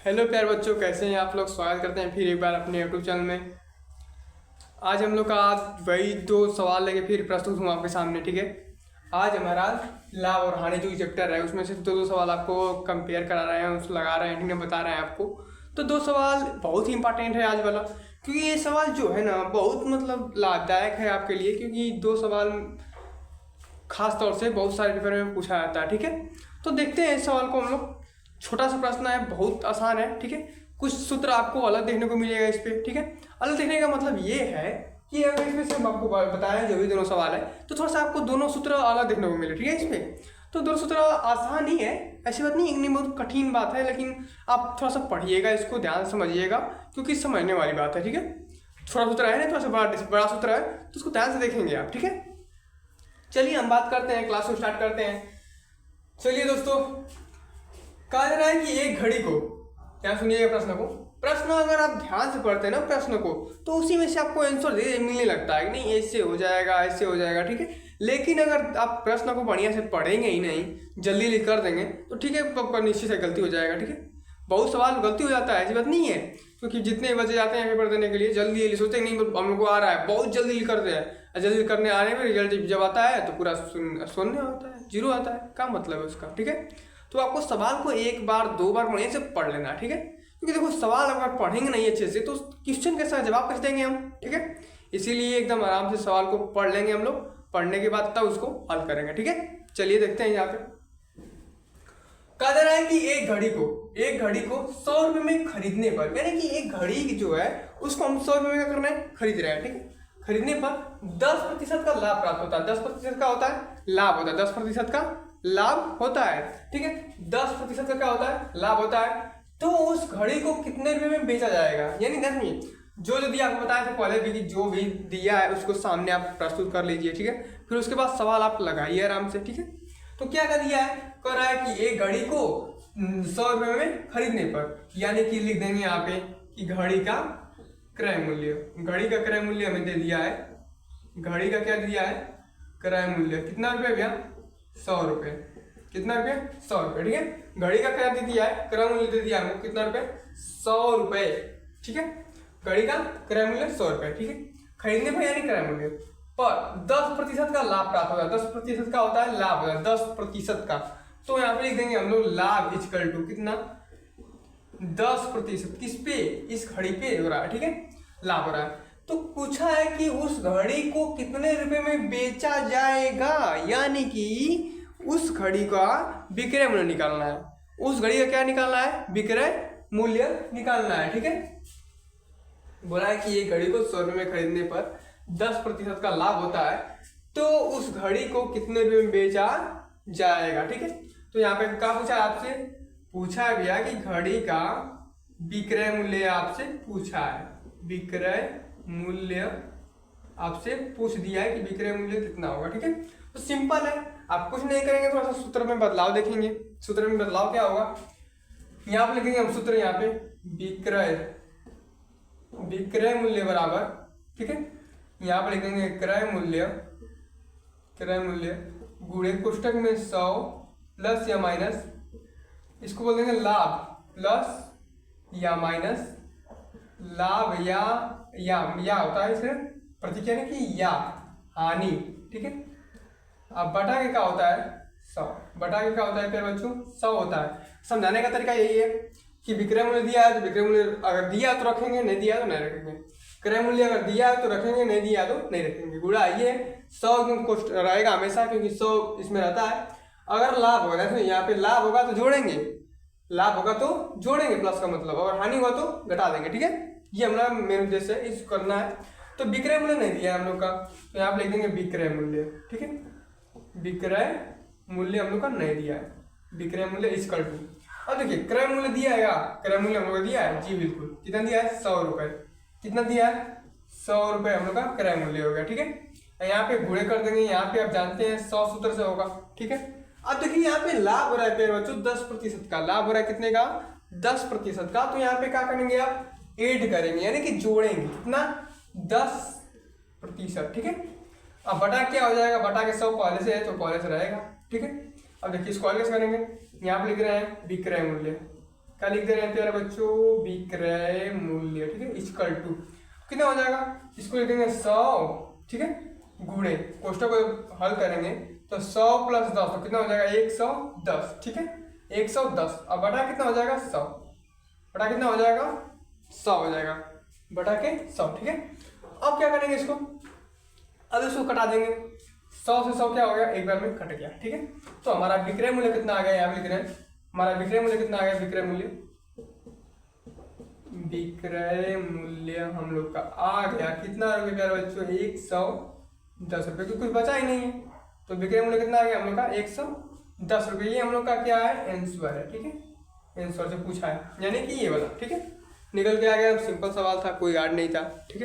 Hello प्यार बच्चों, कैसे हैं आप लोग। स्वागत करते हैं फिर एक बार अपने यूट्यूब चैनल में। आज हम लोग का आज वही दो सवाल लेके फिर प्रस्तुत हूँ आपके सामने। ठीक है, आज हमारा लाभ और हानि जो चैप्टर है उसमें से दो दो सवाल आपको कंपेयर करा रहे हैं, उसको लगा रहे हैं, ठीक है, बता रहे हैं आपको। तो दो सवाल बहुत ही इंपॉर्टेंट है आज वाला, क्योंकि ये सवाल जो है ना बहुत मतलब लाभदायक है आपके लिए, क्योंकि दो सवाल खास तौर से बहुत सारे पेपर में पूछा जाता है। ठीक है, तो देखते हैं इस सवाल को हम लोग। छोटा सा प्रश्न है, बहुत आसान है। ठीक है, कुछ सूत्र आपको अलग देखने को मिलेगा इस पे। ठीक है, अलग देखने का मतलब ये है कि अगर इसमें से हम आपको बताएं जो भी दोनों सवाल है तो थोड़ा सा आपको दोनों सूत्र अलग देखने को मिले। ठीक है, इसमें तो दोनों सूत्र आसान ही है, ऐसी बात नहीं, इतनी बहुत कठिन बात है, लेकिन आप थोड़ा सा पढ़िएगा, इसको ध्यान से समझिएगा, क्योंकि समझने वाली बात है। ठीक है, छोटा सूत्र है ना, थोड़ा सा बड़ा सूत्र है, तो उसको ध्यान से देखेंगे आप। ठीक है, चलिए हम बात करते हैं, क्लास को स्टार्ट करते हैं। चलिए दोस्तों, कहा जा रहा है कि एक घड़ी को, क्या सुनिएगा प्रश्न को, प्रश्न अगर आप ध्यान से पढ़ते हैं ना प्रश्न को, तो उसी में से आपको आंसर दे मिलने लगता है कि नहीं ऐसे हो जाएगा, ऐसे हो जाएगा। ठीक है, लेकिन अगर आप प्रश्न को बढ़िया से पढ़ेंगे ही नहीं, जल्दी जल्दी कर देंगे, तो ठीक है आपका निश्चित से गलती हो जाएगा। ठीक है, बहुत सवाल गलती हो जाता है, ऐसी बात नहीं है, क्योंकि जितने बच्चे जाते हैं पेपर देने के लिए जल्दी जल्दी सोचते नहीं हम लोग को आ रहा है, बहुत जल्दी जल्दी करते हैं, जल्दी करने आने में रिजल्ट जब आता है तो पूरा शून्य होता है, जीरो आता है। क्या मतलब है उसका। ठीक है, तो आपको सवाल को एक बार दो बार बढ़िया से पढ़ लेना है। ठीक है, क्योंकि देखो सवाल अगर पढ़ेंगे नहीं अच्छे से तो क्वेश्चन के साथ जवाब कैसे देंगे हम। ठीक है, इसीलिए एकदम आराम से सवाल को पढ़ लेंगे हम लोग, पढ़ने के बाद तब उसको हल करेंगे। ठीक है, चलिए देखते हैं यहाँ पे। कहा जा रहा है कि एक घड़ी को 100 रुपए में खरीदने पर, यानी कि एक घड़ी जो है उसको हम 100 रुपए में क्या करना है, खरीद रहे हैं। ठीक है, खरीदने पर 10% का लाभ प्राप्त होता है। 10% का होता है लाभ होता है, 10% का लाभ होता है। ठीक है, 10% का क्या होता है, लाभ होता है। तो उस घड़ी को कितने रुपए में बेचा जाएगा, यानी 10 जो दिया आपको बताया था पहले भी, कि जो भी दिया है उसको सामने आप प्रस्तुत कर लीजिए। ठीक है, फिर उसके बाद सवाल आप लगाइए आराम से। ठीक है, तो क्या कर दिया है, कह रहा है कि एक घड़ी को 100 रुपए में खरीदने पर, यानी कि लिख देंगे यहाँ पे कि घड़ी का क्रय मूल्य, घड़ी का क्रय मूल्य हमें दे दिया है। घड़ी का क्या दिया है, क्रय मूल्य कितना रुपए भैया, 100 रुपए। कितना रुपये, 100 रुपए। ठीक है, घड़ी का क्या दे दिया है, क्रय मूल्य दे दिया है हमको कितना रुपए, 100 रुपए। ठीक है, घड़ी का क्रय मूल्य 100 रुपए। ठीक है, खरीदने पर यानी क्रय मूल्य पर 10% का लाभ प्राप्त होता है। 10% का होता है लाभ, होता है 10% का। तो यहाँ पे लिख देंगे हम लोग लाभ इक्वल टू कितना, 10%। किस पे, इस घड़ी पे हो रहा है। ठीक है, लाभ हो रहा है। तो पूछा है कि उस घड़ी को कितने रुपए में बेचा जाएगा, यानी कि उस घड़ी का विक्रय मूल्य निकालना है। उस घड़ी का क्या निकालना है, विक्रय मूल्य निकालना है। ठीक है, बोला है कि ये घड़ी को 100 रुपए में खरीदने पर 10% का लाभ होता है, तो उस घड़ी को कितने रुपए में बेचा जाएगा। ठीक है, तो यहाँ पे क्या पूछा आपसे, पूछा है भैया कि घड़ी का विक्रय मूल्य आपसे पूछा है, विक्रय मूल्य आपसे पूछ दिया है कि विक्रय मूल्य कितना होगा। ठीक है, तो सिंपल है, आप कुछ नहीं करेंगे, थोड़ा सा सूत्र में बदलाव देखेंगे। सूत्र में बदलाव क्या होगा, यहाँ पे लिखेंगे हम सूत्र, यहाँ पे विक्रय मूल्य बराबर, ठीक है, यहाँ पे लिखेंगे क्रय मूल्य गुणे कोष्टक में 100 प्लस या माइनस, इसको बोल देंगे लाभ प्लस या माइनस, लाभ या होता है इसे प्रतीक यानी कि या हानि। ठीक है, अब बटा के क्या होता है, 100, बटा के क्या होता है प्यारे बच्चों, 100 होता है। समझाने का तरीका यही है कि विक्रय मूल्य दिया है तो विक्रय मूल्य अगर दिया तो रखेंगे, नहीं दिया तो नहीं रखेंगे। क्रय मूल्य अगर दिया है तो रखेंगे, नहीं दिया तो नहीं रखेंगे। गुणा ये 100 रहेगा हमेशा, क्योंकि 100 इसमें रहता है। अगर लाभ होगा तो यहाँ पे लाभ होगा तो जोड़ेंगे, लाभ होगा तो जोड़ेंगे प्लस का मतलब, और हानि हुआ तो घटा देंगे। ठीक है, ये हमारा मेन उद्देश्य है, इसको करना है। तो विक्रय मूल्य नहीं दिया हम लोग का, तो यहाँ पे लिख देंगे विक्रय मूल्य। ठीक है, विक्रय मूल्य हम लोग का नहीं दिया है, विक्रय मूल्य इक्वल टू, अब देखिए क्रय मूल्य दिया है, क्रय मूल्य हम लोग का दिया है जी बिल्कुल, कितना दिया है, 100 रुपए। कितना दिया है, 100 रुपए हम लोग का क्रय मूल्य हो गया। ठीक है, यहाँ पे गुणे कर देंगे, यहाँ पे आप जानते हैं 100 सूत्र से होगा। ठीक है, अब देखिए यहाँ पे लाभ हो रहा है प्यारे बच्चों 10% का, लाभ हो रहा है कितने का, 10% का। तो यहाँ पे क्या करेंगे आप, ऐड करेंगे, यानी कि जोड़ेंगे, कितना, 10%। ठीक है, अब बटा क्या हो जाएगा, बटा के 100 पहले से है तो पहले से रहेगा। ठीक है, अब देखिए इसको कैसे करेंगे, यहाँ पे लिख रहे हैं विक्रय मूल्य, क्या लिख दे रहे हैं प्यारे बच्चों, विक्रय मूल्य, ठीक है, इक्वल टू कितना हो जाएगा, इसको लिख देंगे 100, ठीक है, गुणे कोष्टक को हल करेंगे तो 100 + 10 तो कितना हो जाएगा 110, ठीक है, 110। अब बटा कितना हो जाएगा 100, बटा कितना हो जाएगा 100 हो जाएगा, बटा के 100, ठीक है। अब क्या करेंगे इसको, अब इसको कटा देंगे, 100 से 100 क्या हो गया, एक बार में कट गया, ठीक है। तो हमारा विक्रय मूल्य कितना आ गया, यहाँ लिख रहे हैं हमारा विक्रय मूल्य कितना आ गया, विक्रय मूल्य हम लोग का आ गया कितना रुपये प्यारे बच्चों, 110 रुपये, क्योंकि कुछ बचा ही नहीं है। तो विक्रय मूल्य कितना आ गया हम लोग का 110 रुपये। ये हम लोग का क्या है, आंसर है, ठीक है, आंसर से पूछा है, यानी कि ये वाला, ठीक है, निकल के आ गया। सिंपल सवाल था, कोई हार्ड नहीं था, ठीक है।